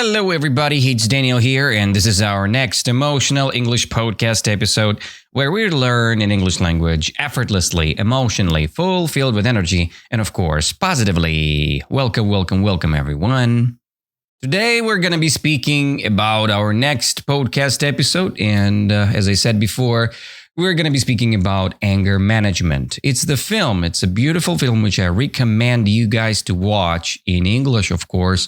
Hello, everybody. It's Daniel here, and this is our next emotional English podcast episode where we learn an English language effortlessly, emotionally, filled with energy, and of course, positively. Welcome, everyone. Today, we're going to be speaking about our next podcast episode, and as I said before, we're going to be speaking about anger management. It's a beautiful film which I recommend you guys to watch in English, of course.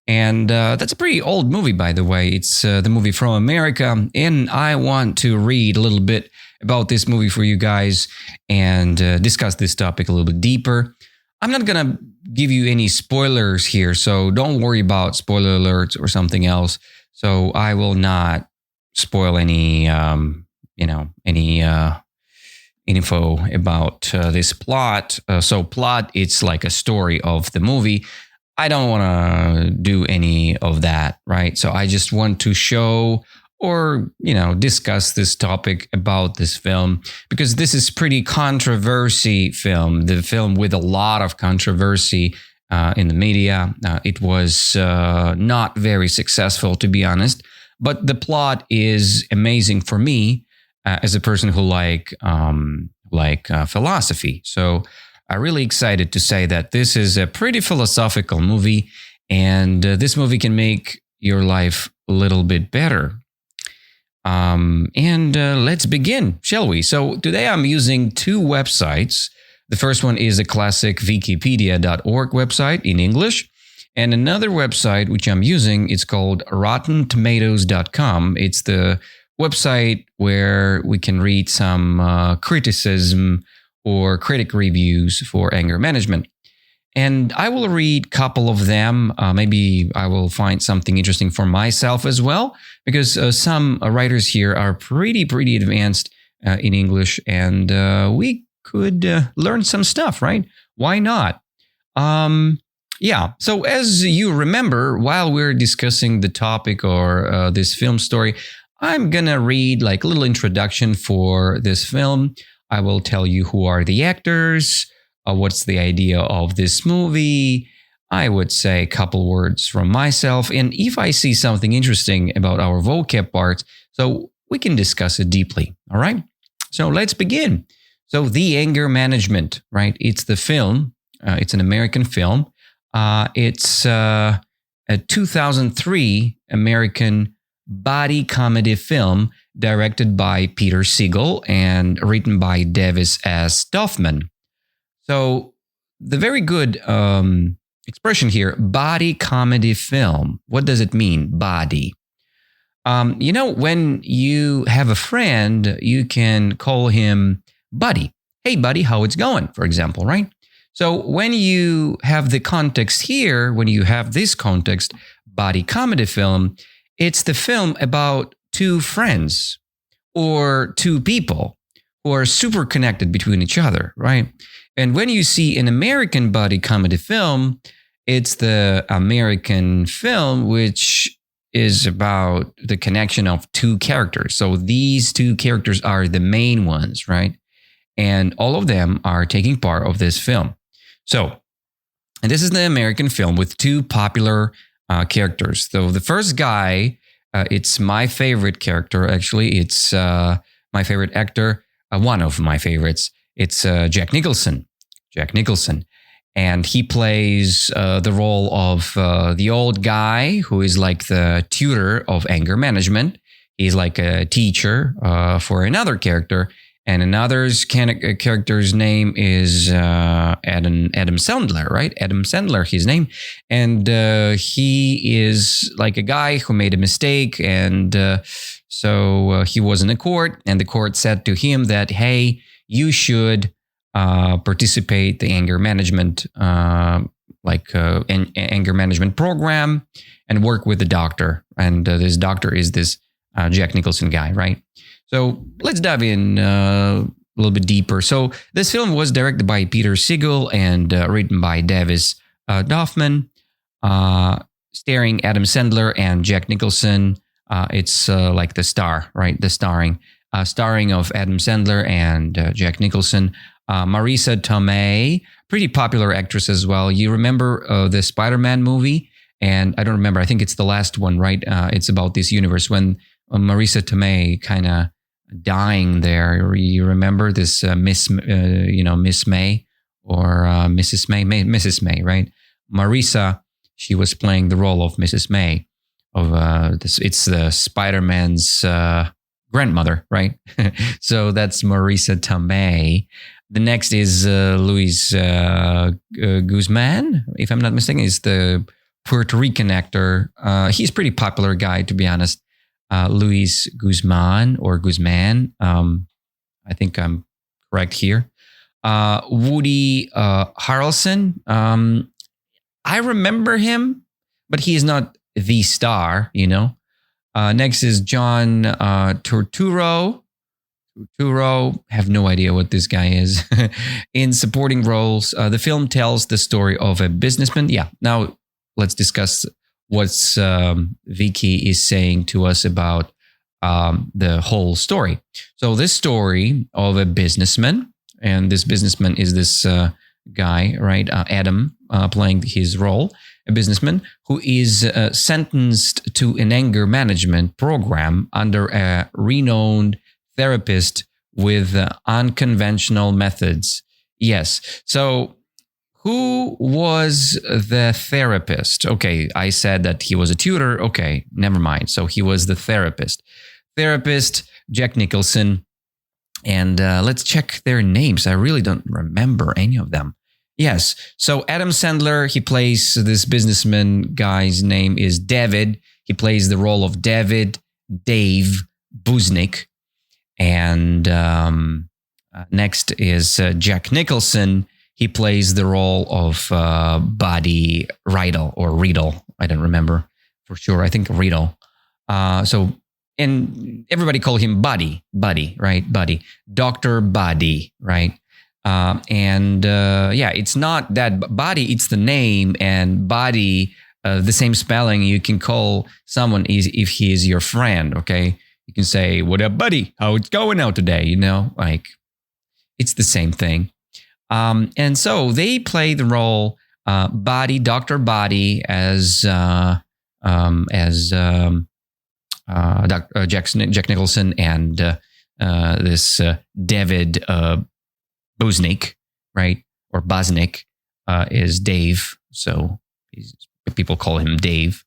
And that's a pretty old movie, by the way. It's the movie from America. And I want to read a little bit about this movie for you guys and discuss this topic a little bit deeper. I'm not going to give you any spoilers here, so don't worry about spoiler alerts or something else. So I will not spoil any info about this plot. So plot, it's like a story of the movie. I don't want to do any of that, right? So I just want to show or, discuss this topic about this film because this is pretty controversy film. The film with a lot of controversy in the media. It was not very successful, to be honest. But the plot is amazing for me as a person who like philosophy. So I'm really excited to say that this is a pretty philosophical movie, and this movie can make your life a little bit better. Let's begin, shall we? So today I'm using two websites. The first one is a classic wikipedia.org website in English, and another website which I'm using is called rottentomatoes.com. It's the website where we can read some criticism or critic reviews for anger management. And I will read a couple of them. Maybe I will find something interesting for myself as well, because some writers here are pretty advanced in English, and we could learn some stuff, right? Why not? So as you remember, while we're discussing the topic or this film story, I'm going to read like a little introduction for this film. I will tell you who are the actors, what's the idea of this movie. I would say a couple words from myself. And if I see something interesting about our vocab parts, so we can discuss it deeply. All right. So let's begin. So The Anger Management, right? It's the film. It's an American film. It's a 2003 American body comedy film directed by Peter Segal and written by Davis S. Doffman. So the very good expression here, body comedy film. What does it mean, body? When you have a friend, you can call him buddy. Hey, buddy, how it's going, for example, right? So when you have the context here, when you have this context, body comedy film, it's the film about two friends or two people who are super connected between each other, right? And when you see an American body comedy film, it's the American film which is about the connection of two characters. So these two characters are the main ones, right? And all of them are taking part of this film. So, and this is the American film with two popular characters. So the first guy, it's my favorite character, actually. It's my favorite actor, one of my favorites. It's Jack Nicholson. And he plays the role of the old guy who is like the tutor of anger management. He's like a teacher for another character. And another's character's name is Adam Sandler, right? Adam Sandler, his name. And he is like a guy who made a mistake. And so he was in a court. And the court said to him that, hey, you should participate the anger management, anger management program and work with the doctor. And this doctor is this Jack Nicholson guy, right? So let's dive in a little bit deeper. So this film was directed by Peter Segal and written by Davis Doffman, starring Adam Sandler and Jack Nicholson. It's like the star, right? The starring of Adam Sandler and Jack Nicholson. Marisa Tomei, pretty popular actress as well. You remember the Spider-Man movie? And I don't remember. I think it's the last one, right? It's about this universe when Marisa Tomei kind of dying there. You remember this Miss May or Mrs. Mrs. May, right? Marisa, she was playing the role of Mrs. May of this. It's Spider-Man's grandmother, right? So that's Marisa Tomei. The next is Luis Guzman, if I'm not mistaken. He's the Puerto Rican actor. He's a pretty popular guy, to be honest. Luis Guzman or Guzman. I think I'm correct here. Woody Harrelson. I remember him, but he is not the star, you know. Next is John Turturro. Have no idea what this guy is. In supporting roles, the film tells the story of a businessman. Yeah, now let's discuss what's Vicky is saying to us about the whole story. So this story of a businessman, and this businessman is this guy, right? Adam playing his role, a businessman who is sentenced to an anger management program under a renowned therapist with unconventional methods. Yes. So who was the therapist? Okay, I said that he was a tutor. Okay, never mind. So he was the therapist. Jack Nicholson. And let's check their names. I really don't remember any of them. Yes. So Adam Sandler, he plays this businessman guy's name is David. He plays the role of Dave Busnik. And next is Jack Nicholson. He plays the role of Buddy Riddle or Riddle. I don't remember for sure. I think Riddle. And everybody call him Buddy, right? Buddy, Dr. Buddy, right? It's not that Buddy, it's the name, and Buddy, the same spelling you can call someone if he is your friend, okay? You can say, what up, buddy? How it's going out today? You know, like it's the same thing. And so they play the role, Dr. Buddy as Jack Nicholson and this David Busnik, right? Or Busnik is Dave. So people call him Dave.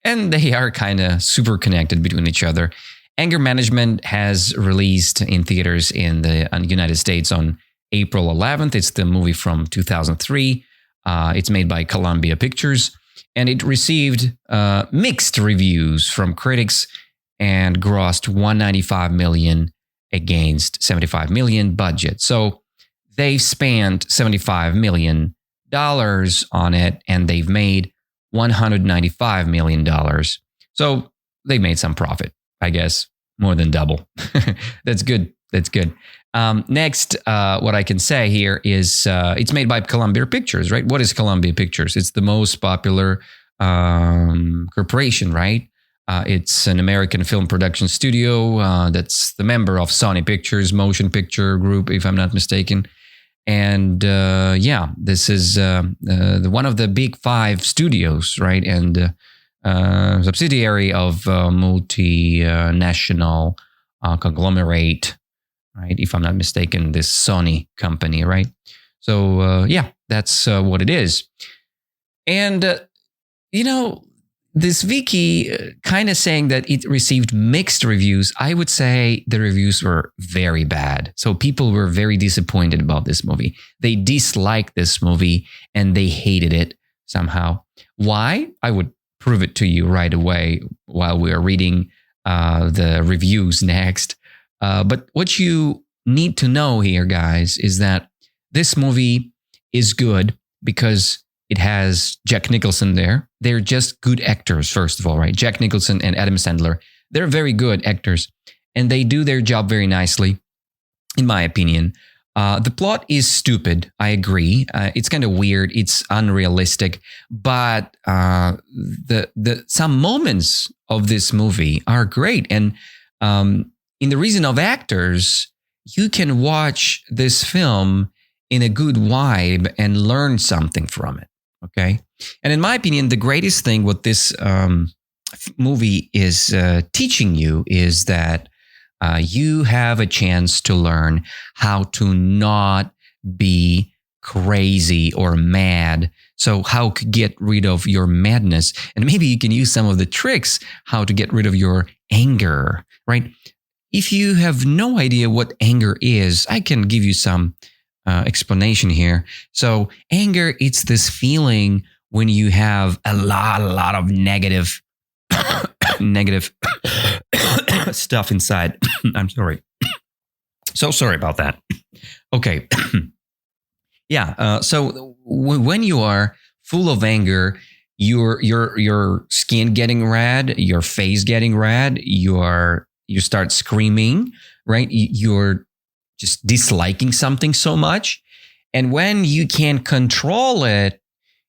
And they are kind of super connected between each other. Anger Management has released in theaters in the United States on April 11th. It's the movie from 2003. It's made by Columbia Pictures. And it received mixed reviews from critics and grossed $195 million against $75 million budget. So they've spent $75 million on it, and they've made $195 million. So they made some profit, I guess, more than double. That's good. Next, what I can say here is it's made by Columbia Pictures, right? What is Columbia Pictures? It's the most popular corporation, right? It's an American film production studio that's the member of Sony Pictures Motion Picture Group, if I'm not mistaken. And this is one of the big five studios, right? And subsidiary of multinational conglomerate, right? If I'm not mistaken, this Sony company, right? So that's what it is. And this Vicky kind of saying that it received mixed reviews. I would say the reviews were very bad. So people were very disappointed about this movie. They disliked this movie and they hated it somehow. Why? I would prove it to you right away while we are reading the reviews next. But what you need to know here, guys, is that this movie is good because it has Jack Nicholson there. They're just good actors, first of all, right? Jack Nicholson and Adam Sandler, they're very good actors. And they do their job very nicely, in my opinion. The plot is stupid, I agree. It's kind of weird. It's unrealistic. But some moments of this movie are great. And in the reason of actors, you can watch this film in a good vibe and learn something from it. Okay. And in my opinion, the greatest thing what this movie is teaching you is that you have a chance to learn how to not be crazy or mad. So how to get rid of your madness. And maybe you can use some of the tricks how to get rid of your anger, right? If you have no idea what anger is, I can give you some explanation here. So anger, it's this feeling when you have a lot of negative negative stuff inside. I'm sorry. So sorry about that. Okay. Yeah. So when you are full of anger, your skin getting red, your face getting red, you start screaming, right? You're just disliking something so much. And when you can control it,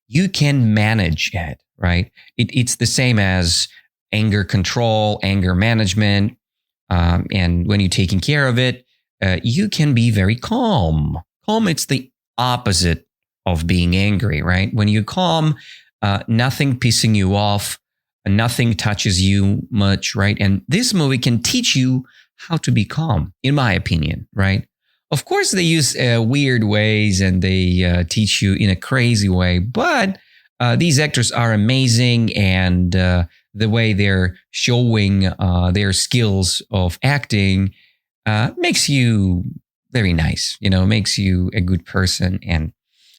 you can manage it, right? It's the same as anger control, anger management. And when you're taking care of it, you can be very calm. Calm, it's the opposite of being angry, right? When you're calm, nothing pissing you off, nothing touches you much, right? And this movie can teach you how to be calm, in my opinion, right? Of course, they use weird ways and they teach you in a crazy way, but these actors are amazing, and the way they're showing their skills of acting makes you very nice, makes you a good person. And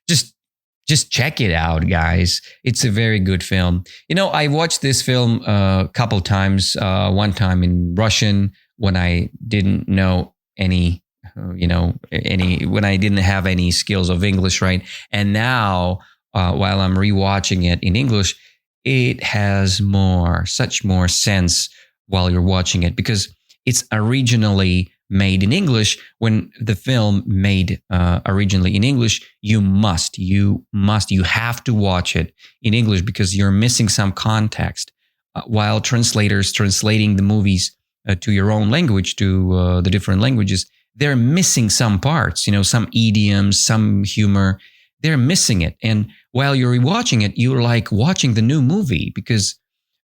just check it out, guys. It's a very good film. I watched this film a couple times. One time in Russian when I didn't know any, when I didn't have any skills of English, right? And now, while I'm rewatching it in English, it has such more sense while you're watching it, because it's originally made in English. When the film made originally in English, you have to watch it in English, because you're missing some context. While translators translating the movies to your own language, to the different languages, they're missing some parts, some idioms, some humor. They're missing it. And while you're rewatching it, you're like watching the new movie, because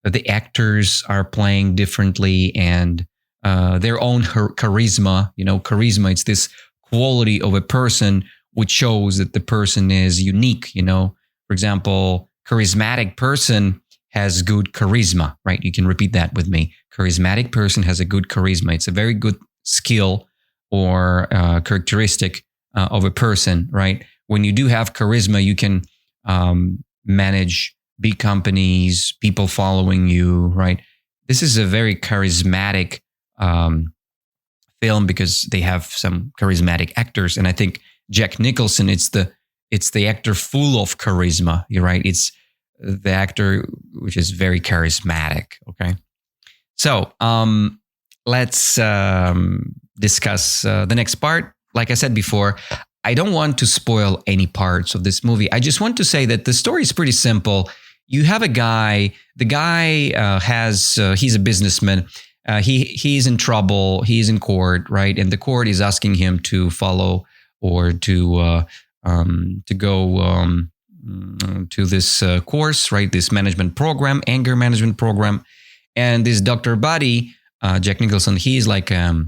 the actors are playing differently, and their own charisma. Charisma, it's this quality of a person which shows that the person is unique. For example, charismatic person has good charisma, right? You can repeat that with me. Charismatic person has a good charisma. It's a very good skill or characteristic of a person, right? When you do have charisma, you can manage big companies, people following you, right? This is a very charismatic film, because they have some charismatic actors. And I think Jack Nicholson, it's the actor full of charisma. You're right. It's the actor which is very charismatic. Okay. So let's discuss the next part. Like I said before, I don't want to spoil any parts of this movie. I just want to say that the story is pretty simple. You have a guy. The guy he's a businessman. He's in trouble. He's in court, right? And the court is asking him to follow or to go to this course, right? This management program, anger management program. And this Dr. Buddy, Jack Nicholson, he's like a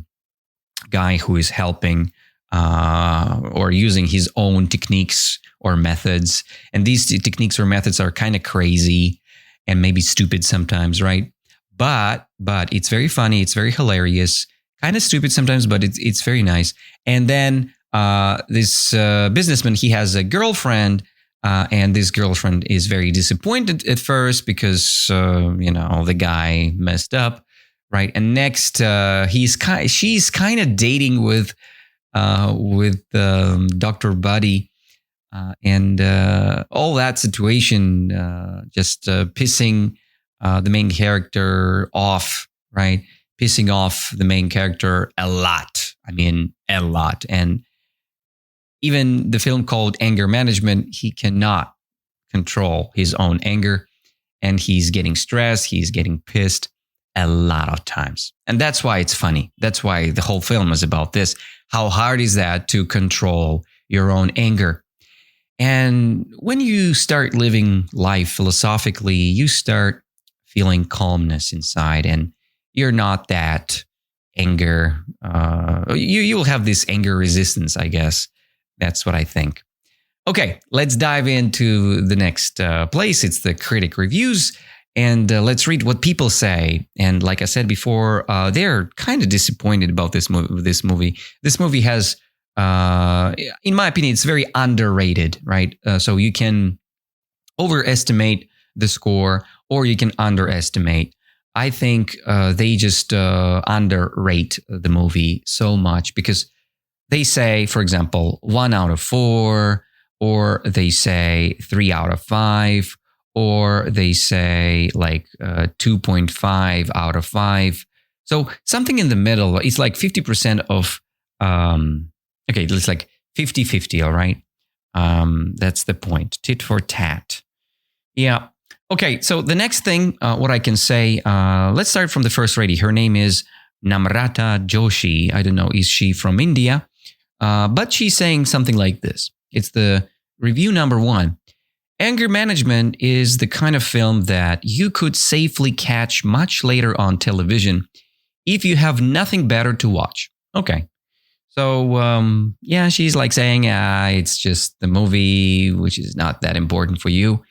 guy who is helping or using his own techniques or methods. And these techniques or methods are kind of crazy and maybe stupid sometimes, right? But it's very funny. It's very hilarious. Kind of stupid sometimes, but it's very nice. And then this businessman, he has a girlfriend, and this girlfriend is very disappointed at first because the guy messed up, right? And next, she's kind of dating with Dr. Buddy, and all that situation just pissing the main character off, right? Pissing off the main character a lot. I mean, a lot. And even the film called Anger Management, he cannot control his own anger, and he's getting stressed. He's getting pissed a lot of times. And that's why it's funny. That's why the whole film is about this. How hard is that to control your own anger? And when you start living life philosophically, you start feeling calmness inside, and you're not that anger. You'll have this anger resistance, I guess. That's what I think. Okay, let's dive into the next place. It's the critic reviews. And let's read what people say. And like I said before, they're kind of disappointed about this movie. This movie has, in my opinion, it's very underrated, right? So you can overestimate the score or you can underestimate. I think they just underrate the movie so much because they say, for example, 1 out of 4, or they say 3 out of 5, or they say like 2.5 out of 5. So something in the middle. It's like 50% of, okay, it's like 50-50, all right? That's the point. Tit for tat. Yeah. Okay, so the next thing, what I can say, let's start from the first lady. Her name is Namrata Joshi. I don't know, is she from India? But she's saying something like this. It's the review number 1. Anger Management is the kind of film that you could safely catch much later on television if you have nothing better to watch. Okay. So, yeah, she's like saying, it's just the movie, which is not that important for you.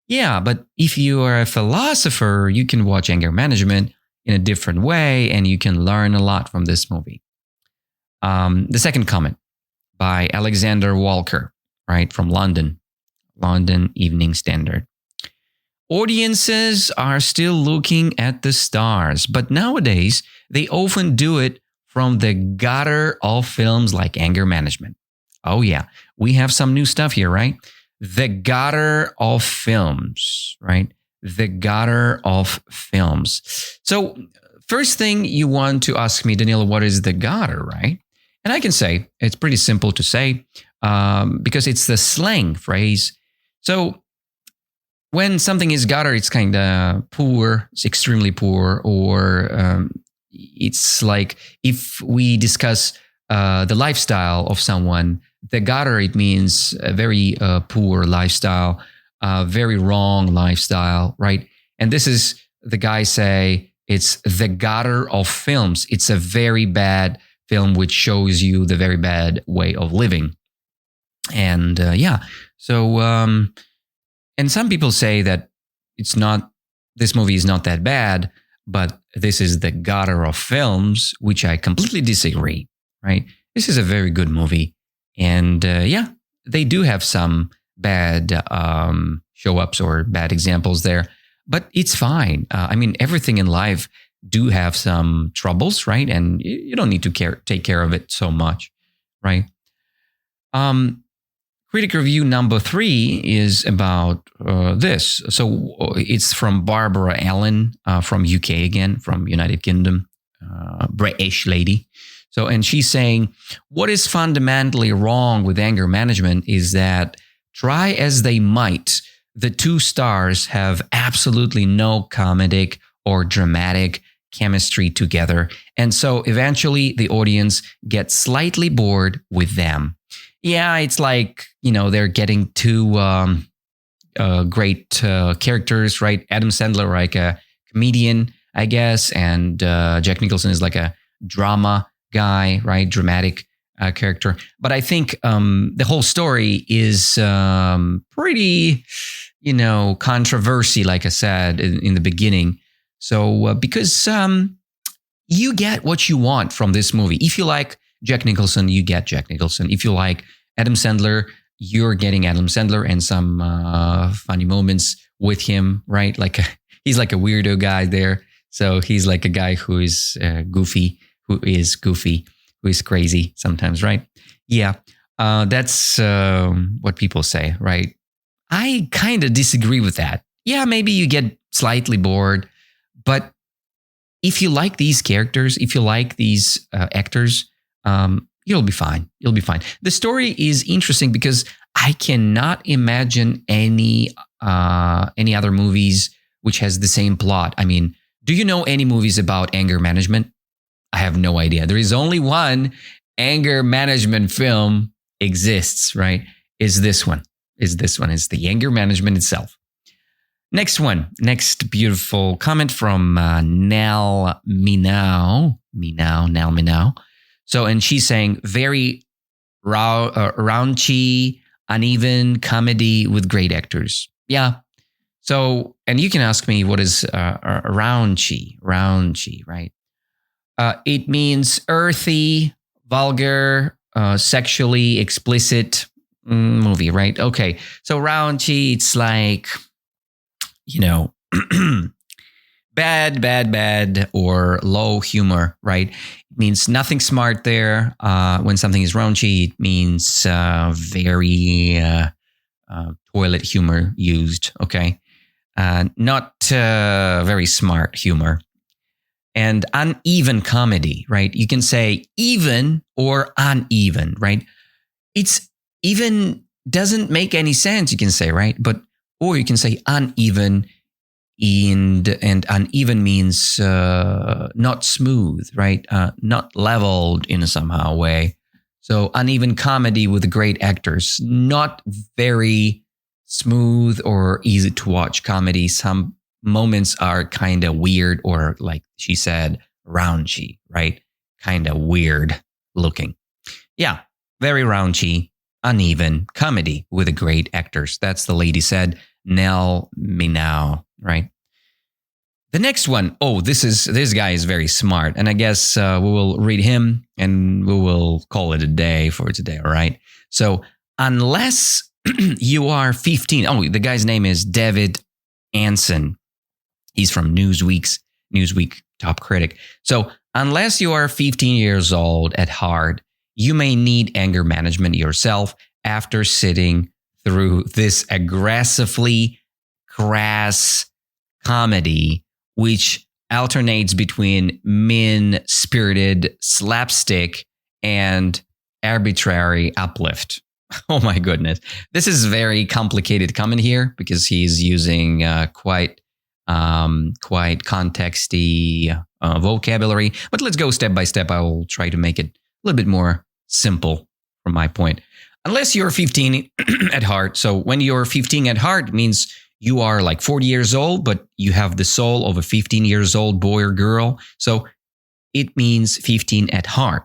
Yeah, but if you are a philosopher, you can watch Anger Management in a different way and you can learn a lot from this movie. The second comment by Alexander Walker, right, from London Evening Standard. Audiences are still looking at the stars, but nowadays they often do it from the gutter of films like Anger Management. Oh yeah, we have some new stuff here, right? The gutter of films, right? The gutter of films. So first thing you want to ask me, Danilo, what is the gutter, right? And I can say, it's pretty simple to say because it's the slang phrase. So when something is gutter, it's kind of poor, it's extremely poor, or it's like if we discuss the lifestyle of someone, the gutter, it means a very poor lifestyle, very wrong lifestyle, right? And this is the guy say it's the gutter of films. It's a very bad film which shows you the very bad way of living. And yeah, so and some people say that this movie is not that bad, but this is the gutter of films, which I completely disagree, right? This is a very good movie. And yeah, they do have some bad show-ups or bad examples there, but it's fine. I mean, everything in life do have some troubles, right? And you don't need to take care of it so much, right? Critic review number 3 is about this. So it's from Barbara Allen from UK again, from United Kingdom, British lady. So, and she's saying, what is fundamentally wrong with Anger Management is that try as they might, the 2 stars have absolutely no comedic or dramatic chemistry together. And so eventually the audience gets slightly bored with them. Yeah, it's like, they're getting 2 great characters, right? Adam Sandler, like a comedian, I guess, and Jack Nicholson is like a drama guy, right? Dramatic character. But I think the whole story is pretty, controversy, like I said in the beginning. So because you get what you want from this movie. If you like Jack Nicholson, you get Jack Nicholson. If you like Adam Sandler, you're getting Adam Sandler and some funny moments with him, right? He's like a weirdo guy there. So he's like a guy who is goofy, who is crazy sometimes, right? Yeah, that's what people say, right? I kind of disagree with that. Yeah, maybe you get slightly bored, but if you like these characters, if you like these actors, you'll be fine. You'll be fine. The story is interesting because I cannot imagine any other movies which has the same plot. I mean, do you know any movies about anger management? I have no idea. There is only one anger management film exists, right? Is this one. is this one. It's the anger management itself. Next one. Next beautiful comment from Nell Minau. Nell Minau. So, and she's saying, very raunchy, uneven comedy with great actors. Yeah. So, and you can ask me, what is raunchy? Raunchy, right? It means earthy, vulgar, sexually explicit movie, right? Okay. So raunchy, it's like, bad, or low humor, right? It means nothing smart there. When something is raunchy, it means very toilet humor used, okay? Not very smart humor. And uneven comedy, right? You can say even or uneven, right? It's even doesn't make any sense, you can say, right? Or you can say uneven, and uneven means not smooth, right? Not leveled in a somehow way. So uneven comedy with great actors, not very smooth or easy to watch comedy. Some moments are kind of weird, or like she said, raunchy, right? Kind of weird looking. Yeah, very raunchy, uneven comedy with great actors. That's the lady said, Nell Minau, right? The next one, this guy is very smart, and I guess we will read him and we will call it a day for today, all right? So unless you are 15, the guy's name is David Anson. He's from Newsweek top critic. So unless you are 15 years old at heart, you may need anger management yourself after sitting through this aggressively crass comedy, which alternates between mean-spirited slapstick and arbitrary uplift. Oh my goodness. This is very complicated comment here because he's using quite contexty vocabulary. But let's go step by step. I will try to make it a little bit more simple from my point. Unless you're 15 at heart. So when you're 15 at heart, it means you are like 40 years old, but you have the soul of a 15 years old boy or girl. So it means 15 at heart.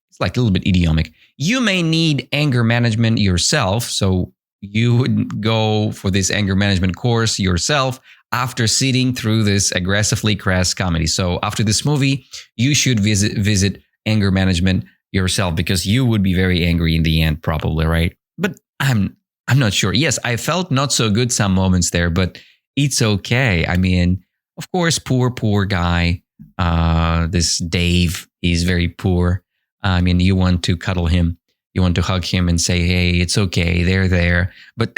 It's like a little bit idiomic. You may need anger management yourself. So you would go for this anger management course yourself after sitting through this aggressively crass comedy. So after this movie, you should visit anger management yourself because you would be very angry in the end, probably, right? But I'm not sure. Yes, I felt not so good some moments there, but it's okay. I mean, of course, poor guy. This Dave, he's very poor. I mean, you want to cuddle him. You want to hug him and say, hey, it's okay. They're there. But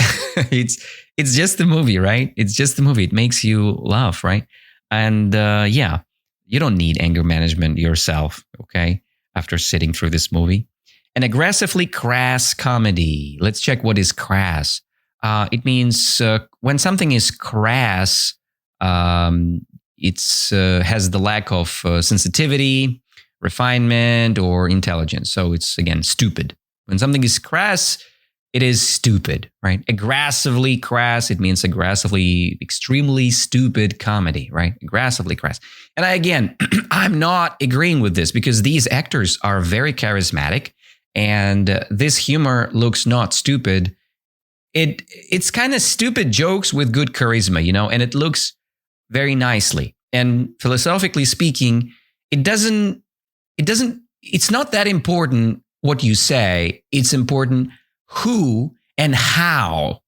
it's just the movie, right? It's just the movie. It makes you laugh, right? And you don't need anger management yourself, okay? After sitting through this movie. An aggressively crass comedy. Let's check what is crass. It means when something is crass, it's has the lack of sensitivity, refinement, or intelligence. So it's, again, stupid. When something is crass, it is stupid, right? Aggressively crass, it means aggressively, extremely stupid comedy, right? Aggressively crass. And I'm not agreeing with this because these actors are very charismatic and this humor looks not stupid. It's kind of stupid jokes with good charisma, and it looks very nicely. And philosophically speaking, it's not that important what you say. It's important who and how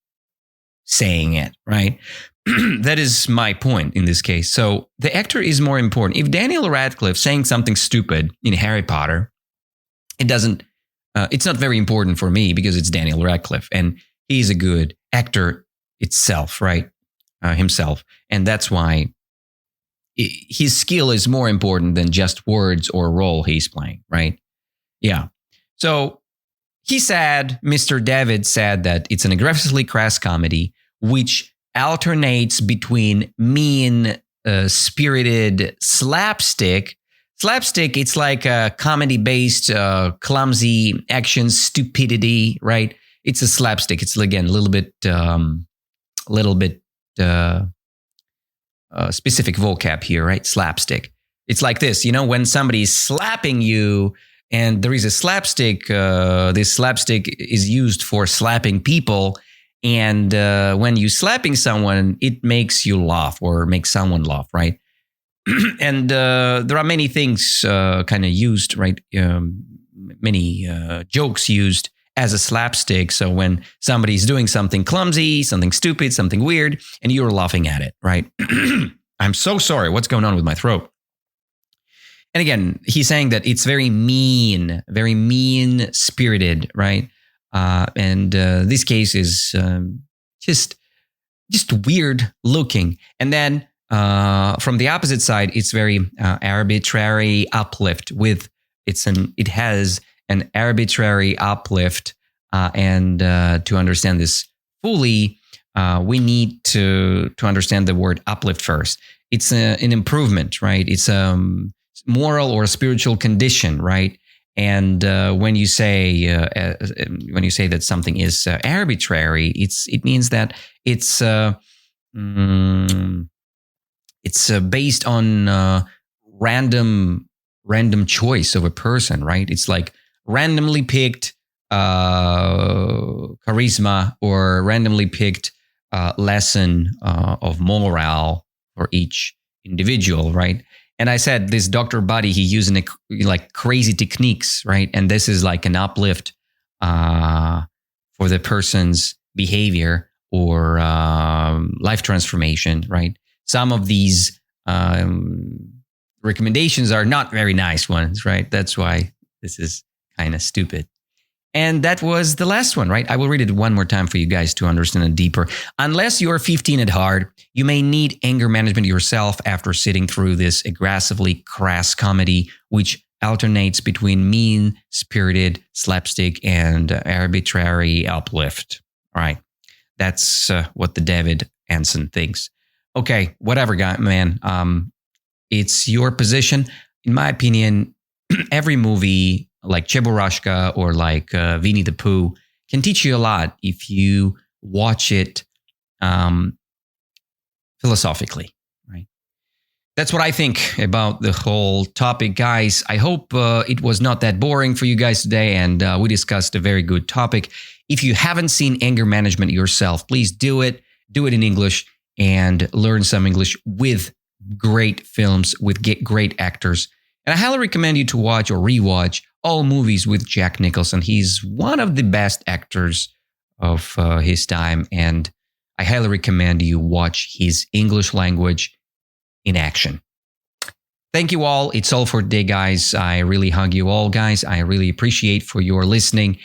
saying it, right? That is my point in this case. So the actor is more important. If Daniel Radcliffe saying something stupid in Harry Potter, it's not very important for me because it's Daniel Radcliffe and he's a good actor itself, right? Himself. And that's why his skill is more important than just words or role he's playing, right? Yeah. So Mr. David said that it's an aggressively crass comedy, which alternates between mean, spirited slapstick. Slapstick, it's like a comedy-based, clumsy action stupidity, right? it's a slapstick. It's again a little bit specific vocab here, right? Slapstick. It's like this, when somebody's slapping you and there is a slapstick, this slapstick is used for slapping people. And when you're slapping someone, it makes you laugh or makes someone laugh, right? And there are many things kind of used, right? Many jokes used as a slapstick. So when somebody's doing something clumsy, something stupid, something weird, and you're laughing at it, right? I'm so sorry. What's going on with my throat? And again, he's saying that it's very mean-spirited, right? And this case is just weird looking. And then from the opposite side, it's very arbitrary uplift it has an arbitrary uplift. And to understand this fully, we need to understand the word uplift first. It's an improvement, right? It's moral or spiritual condition, right? And when you say that something is arbitrary, it means that it's based on random choice of a person, right? It's like randomly picked charisma or randomly picked lesson of morale for each individual, right? And I said this Dr. Buddy, he using like crazy techniques, right? And this is like an uplift for the person's behavior or life transformation, right? Some of these recommendations are not very nice ones, right? That's why this is kind of stupid. And that was the last one, right? I will read it one more time for you guys to understand it deeper. Unless you're 15 at heart, you may need anger management yourself after sitting through this aggressively crass comedy, which alternates between mean-spirited slapstick and arbitrary uplift. All right. That's what the David Anson thinks. Okay, whatever, guy, man. It's your position. In my opinion, every movie like Cheburashka or like Winnie the Pooh can teach you a lot if you watch it philosophically, right? That's what I think about the whole topic, guys. I hope it was not that boring for you guys today, and we discussed a very good topic. If you haven't seen anger management yourself, please do it. Do it in English and learn some English with great films, with great actors. And I highly recommend you to watch or rewatch all movies with Jack Nicholson. He's one of the best actors of his time, and I highly recommend you watch his English language in action. Thank you all. It's all for today, guys. I really hug you all, guys. I really appreciate for your listening.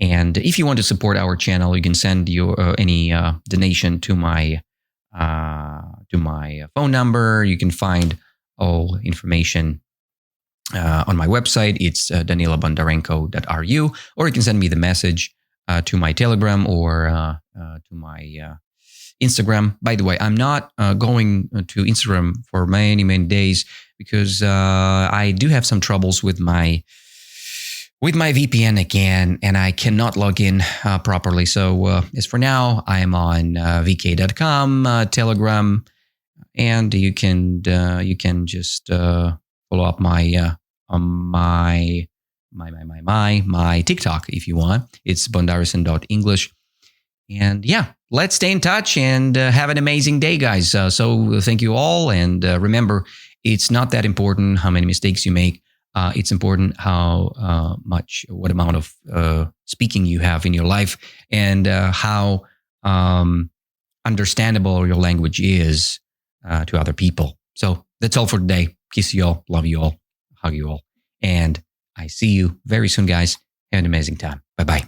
And if you want to support our channel, you can send your any donation to my phone number. You can find all information on my website. It's danilabondarenko.ru, or you can send me the message to my Telegram or to my Instagram. By the way, I'm not going to Instagram for many, many days because I do have some troubles with my VPN again, and I cannot log in properly. So as for now, I'm on vk.com, Telegram, and you can just follow up my TikTok if you want. It's bondarison.english. And yeah, let's stay in touch and have an amazing day, guys. So thank you all. And remember, it's not that important how many mistakes you make. It's important what amount of speaking you have in your life, and how understandable your language is to other people. So that's all for today. Kiss you all, love you all, hug you all. And I see you very soon, guys. Have an amazing time. Bye-bye.